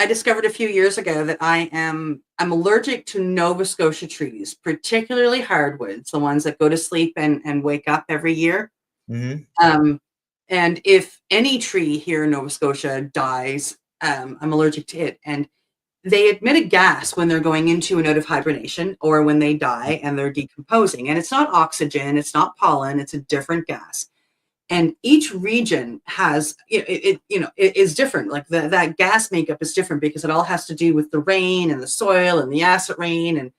I discovered a few years ago that I'm allergic to Nova Scotia trees, particularly hardwoods, the ones that go to sleep and wake up every year. Mm-hmm. Um, and if any tree here in Nova Scotia dies, I'm allergic to it. And they emit a gas when they're going into and out of hibernation or when they die and they're decomposing. And it's not oxygen, it's not pollen, it's a different gas. And each region has it is different. Like that gas makeup is different because it all has to do with the rain and the soil and the acid rain.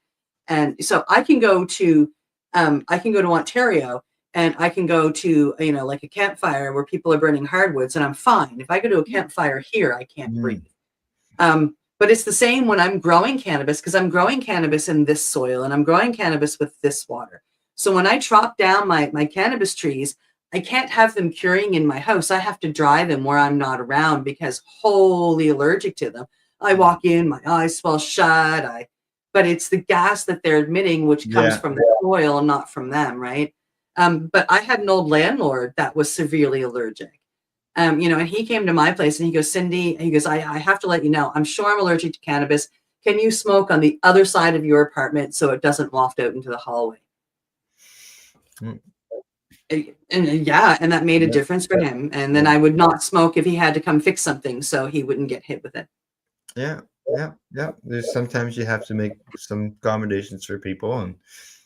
And so I can go to Ontario and I can go to like a campfire where people are burning hardwoods and I'm fine. If I go to a campfire here, I can't breathe. But it's the same when I'm growing cannabis because I'm growing cannabis in this soil and I'm growing cannabis with this water. So when I chop down my cannabis trees, I can't have them curing in my house. I have to dry them where I'm not around because wholly allergic to them. I walk in, my eyes swell shut. But it's the gas that they're emitting, which comes Yeah. from the soil and not from them, right? But I had an old landlord that was severely allergic. And he came to my place and he goes, Cindy, he goes, I have to let you know, I'm sure I'm allergic to cannabis Can you smoke on the other side of your apartment so it doesn't waft out into the hallway? Mm. And that made a difference for him. And then I would not smoke if he had to come fix something so he wouldn't get hit with it. Yeah. There's sometimes you have to make some accommodations for people, and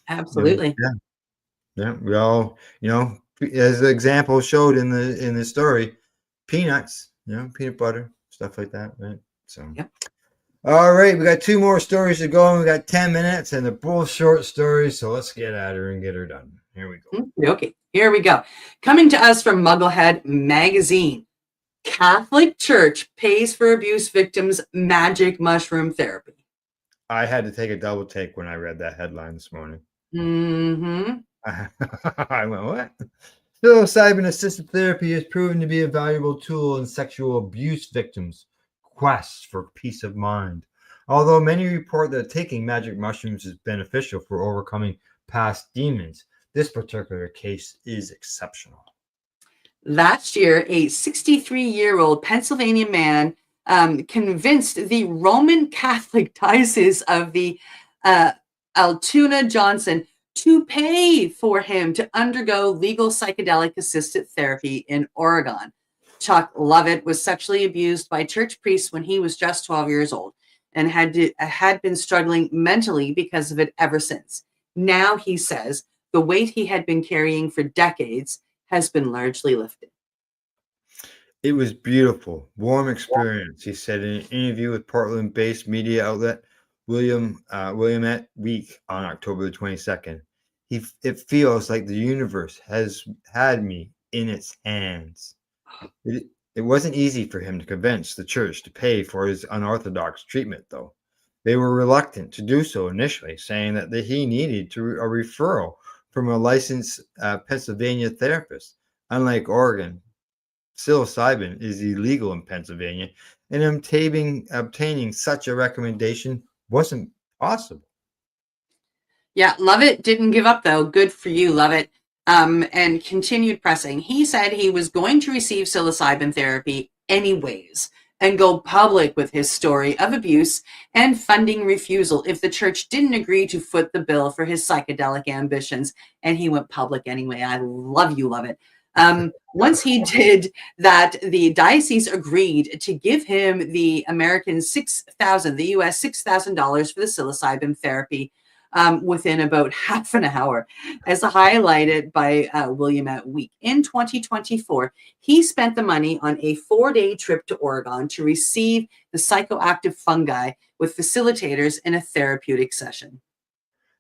Absolutely. we all, as the example showed in the story, peanuts, peanut butter, stuff like that, right? So, Yep. All right, we got 2 more stories to go, and we got 10 minutes, and they're both short stories, so let's get at her and get her done. Here we go. Okay, here we go. Coming to us from Mugglehead Magazine. Catholic Church pays for abuse victims magic mushroom therapy. I had to take a double take when I read that headline this morning. Mm-hmm. I went, what? Psilocybin-assisted therapy has proven to be a valuable tool in sexual abuse victims' quest for peace of mind. Although many report that taking magic mushrooms is beneficial for overcoming past demons, this particular case is exceptional. Last year, a 63-year-old Pennsylvania man convinced the Roman Catholic Diocese of the Altoona Johnson to pay for him to undergo legal psychedelic-assisted therapy in Oregon. Chuck Lovett was sexually abused by church priests when he was just 12 years old and had been struggling mentally because of it ever since. Now, he says, the weight he had been carrying for decades has been largely lifted. It was beautiful, warm experience, he said in an interview with Portland-based media outlet Willamette Week on October the 22nd. It feels like the universe has had me in its hands. It wasn't easy for him to convince the church to pay for his unorthodox treatment, though. They were reluctant to do so initially, saying that he needed a referral from a licensed Pennsylvania therapist. Unlike Oregon, psilocybin is illegal in Pennsylvania, and obtaining such a recommendation wasn't possible. Yeah, Lovett didn't give up, though. Good for you, Lovett. And continued pressing. He said he was going to receive psilocybin therapy anyways and go public with his story of abuse and funding refusal if the church didn't agree to foot the bill for his psychedelic ambitions. And he went public anyway. I love you, Lovett. Once he did that, the diocese agreed to give him the American $6,000, the US $6,000 for the psilocybin therapy within about half an hour, as highlighted by Willamette Week. In 2024, he spent the money on a 4-day trip to Oregon to receive the psychoactive fungi with facilitators in a therapeutic session.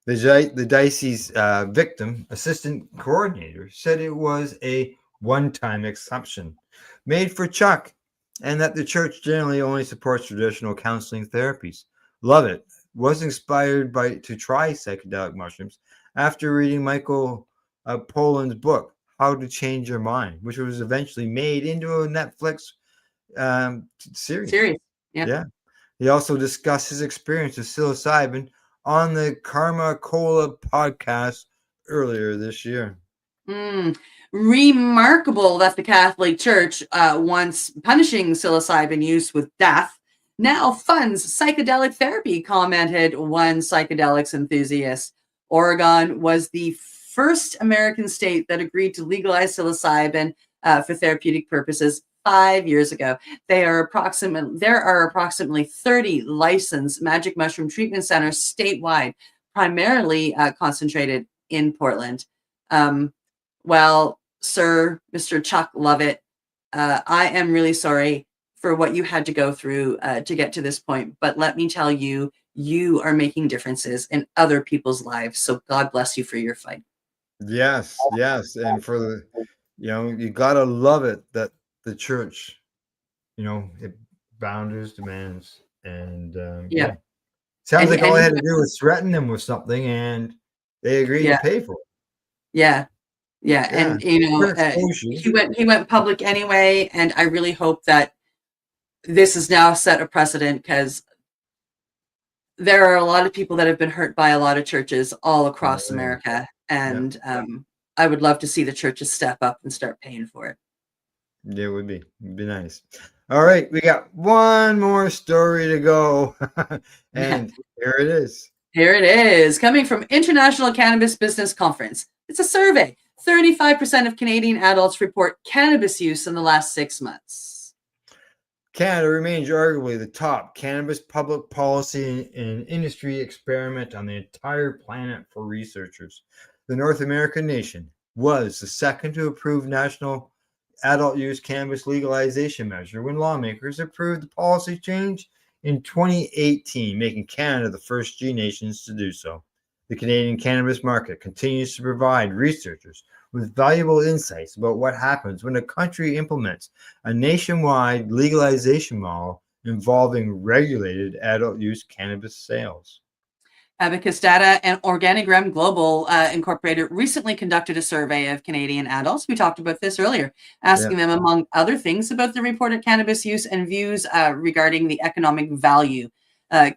The diocese victim assistant coordinator said it was a one-time exception made for Chuck, and that the church generally only supports traditional counseling therapies. Lovett was inspired to try psychedelic mushrooms after reading Michael Pollan's book, How to Change Your Mind, which was eventually made into a Netflix series. Yeah. He also discussed his experience with psilocybin on the Karma Cola podcast earlier this year. Remarkable that the Catholic Church, once punishing psilocybin use with death, now funds psychedelic therapy, commented one psychedelics enthusiast. Oregon was the first American state that agreed to legalize psilocybin for therapeutic purposes 5 years ago. There are approximately 30 licensed magic mushroom treatment centers statewide, primarily concentrated in Portland. Well, sir, Mr. Chuck Lovett, I am really sorry for what you had to go through to get to this point. But let me tell you, you are making differences in other people's lives. So God bless you for your fight. Yes. And for the, you got to love it that the church, it boundaries, demands, and sounds like all I had to do was threaten them with something and they agreed to pay for it. Yeah. And he went public anyway, and I really hope that this has now set a precedent, because there are a lot of people that have been hurt by a lot of churches all across America, and I would love to see the churches step up and start paying for it. Yeah, it would be nice. All right, we got one more story to go. And here it is. Here it is, coming from International Cannabis Business Conference. It's a survey. 35% of Canadian adults report cannabis use in the last 6 months. Canada remains arguably the top cannabis public policy and industry experiment on the entire planet for researchers. The North American nation was the second to approve national adult use cannabis legalization measure when lawmakers approved the policy change in 2018, making Canada the first G nations to do so. The Canadian cannabis market continues to provide researchers with valuable insights about what happens when a country implements a nationwide legalization model involving regulated adult use cannabis sales. Abacus Data and Organigram Global Incorporated recently conducted a survey of Canadian adults. We talked about this earlier, asking them, among other things, about the reported cannabis use and views regarding the economic value.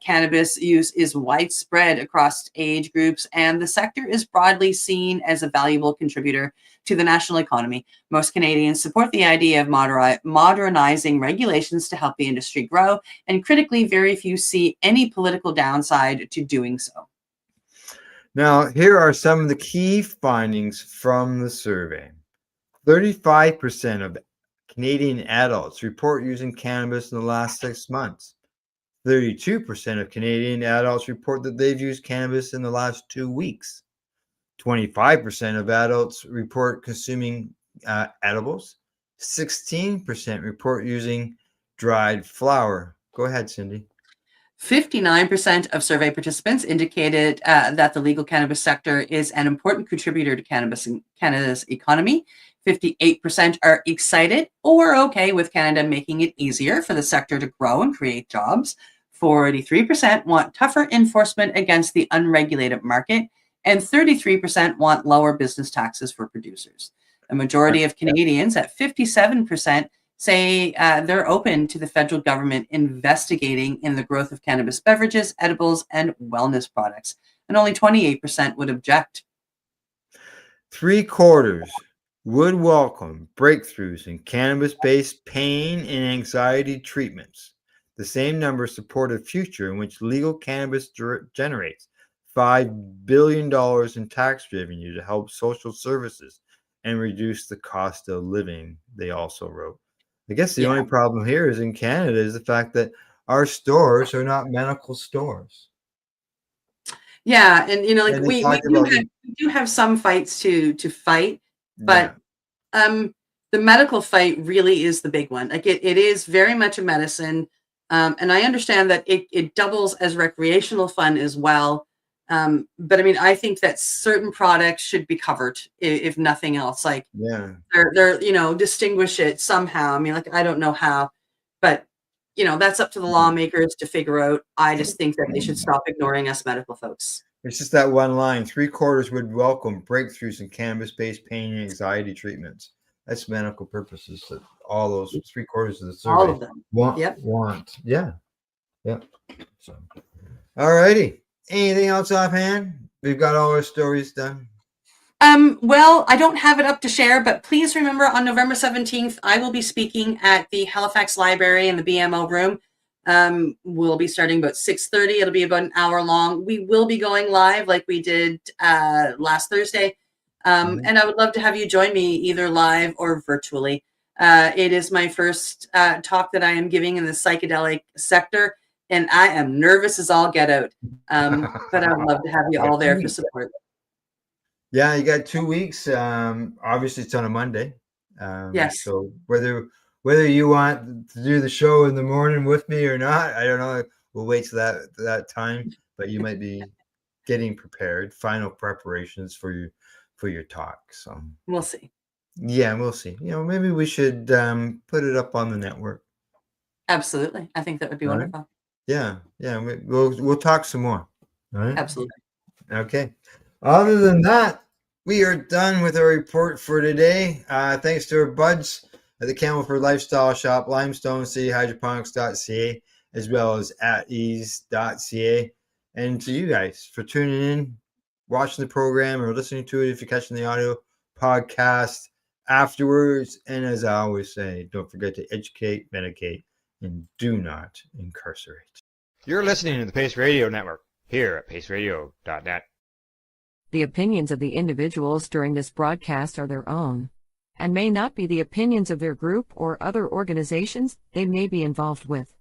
Cannabis use is widespread across age groups, and the sector is broadly seen as a valuable contributor to the national economy. Most Canadians support the idea of modernizing regulations to help the industry grow, and critically, very few see any political downside to doing so. Now, here are some of the key findings from the survey. 35% of Canadian adults report using cannabis in the last 6 months. 32% of Canadian adults report that they've used cannabis in the last 2 weeks. 25% of adults report consuming edibles. 16% report using dried flower. Go ahead, Cindy. 59% of survey participants indicated that the legal cannabis sector is an important contributor to Canada's economy. 58% are excited or okay with Canada making it easier for the sector to grow and create jobs. 43% want tougher enforcement against the unregulated market, and 33% want lower business taxes for producers. A majority of Canadians, at 57%, say they're open to the federal government investigating in the growth of cannabis beverages, edibles, and wellness products, and only 28% would object. 3/4 would welcome breakthroughs in cannabis-based pain and anxiety treatments. The same number support a future in which legal cannabis generates $5 billion in tax revenue to help social services and reduce the cost of living, they also wrote. I guess the only problem here is in Canada is the fact that our stores are not medical stores. Yeah, and we do have some fights to fight, but the medical fight really is the big one. Like it is very much a medicine, and I understand that it doubles as recreational fun as well. But I mean, I think that certain products should be covered, if nothing else. Like they're distinguish it somehow. I mean, like I don't know how, but that's up to the lawmakers to figure out. I just think that they should stop ignoring us medical folks. It's just that one line: 3/4 would welcome breakthroughs in cannabis-based pain and anxiety treatments. That's medical purposes. That all those 3/4 of the survey All of them want. Yeah. So, all righty. Anything else offhand? We've got all our stories done. Well, I don't have it up to share, but please remember on November 17th, I will be speaking at the Halifax Library in the BMO room. We'll be starting about 6:30. It'll be about an hour long. We will be going live like we did last Thursday. And I would love to have you join me either live or virtually. It is my first talk that I am giving in the psychedelic sector, and I am nervous as all get out. But I would love to have you all there for support. Yeah, you got 2 weeks. Obviously, it's on a Monday. Yes. So whether you want to do the show in the morning with me or not, I don't know. We'll wait till that time. But you might be getting prepared, final preparations for your talk. So we'll see. Yeah, we'll see. Maybe we should put it up on the network. Absolutely, I think that would be wonderful. Yeah. We'll talk some more. All right. Absolutely. Okay. Other than that, we are done with our report for today. Thanks to our buds at the Campbellford Lifestyle Shop, Limestone, Hydroponics.ca, as well as At-Eze.ca, and to you guys for tuning in, watching the program, or listening to it if you're catching the audio podcast. afterwards. And as I always say, don't forget to educate, medicate, and do not incarcerate. You're listening to the Pace Radio Network here at paceradio.net. The opinions of the individuals during this broadcast are their own, and may not be the opinions of their group or other organizations they may be involved with.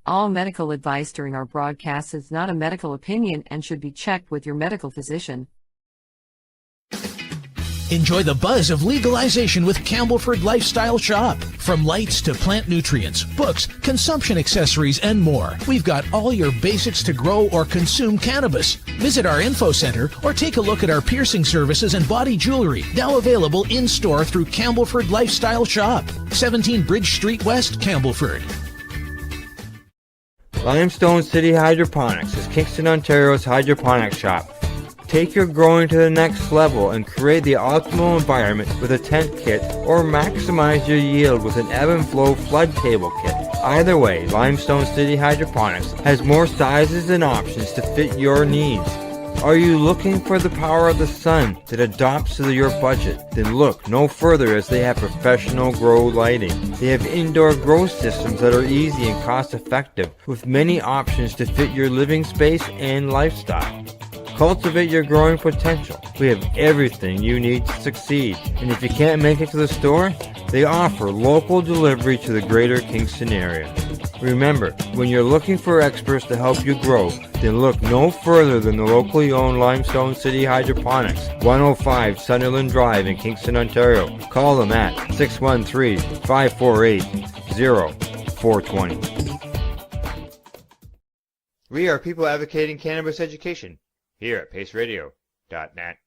All medical advice during our broadcast is not a medical opinion and should be checked with your medical physician. Enjoy the buzz of legalization with Campbellford Lifestyle Shop. From lights to plant nutrients, books, consumption accessories, and more, we've got all your basics to grow or consume cannabis. Visit our info center or take a look at our piercing services and body jewelry, now available in-store through Campbellford Lifestyle Shop, 17 Bridge Street West, Campbellford. Limestone City Hydroponics is Kingston, Ontario's hydroponics shop. Take your growing to the next level and create the optimal environment with a tent kit, or maximize your yield with an ebb and flow flood table kit. Either way, Limestone City Hydroponics has more sizes and options to fit your needs. Are you looking for the power of the sun that adapts to your budget? Then look no further, as they have professional grow lighting. They have indoor grow systems that are easy and cost effective, with many options to fit your living space and lifestyle. Cultivate your growing potential. We have everything you need to succeed. And if you can't make it to the store, they offer local delivery to the greater Kingston area. Remember, when you're looking for experts to help you grow, then look no further than the locally owned Limestone City Hydroponics, 105 Sunderland Drive in Kingston, Ontario. Call them at 613-548-0420. We are people advocating cannabis education here at paceradio.net.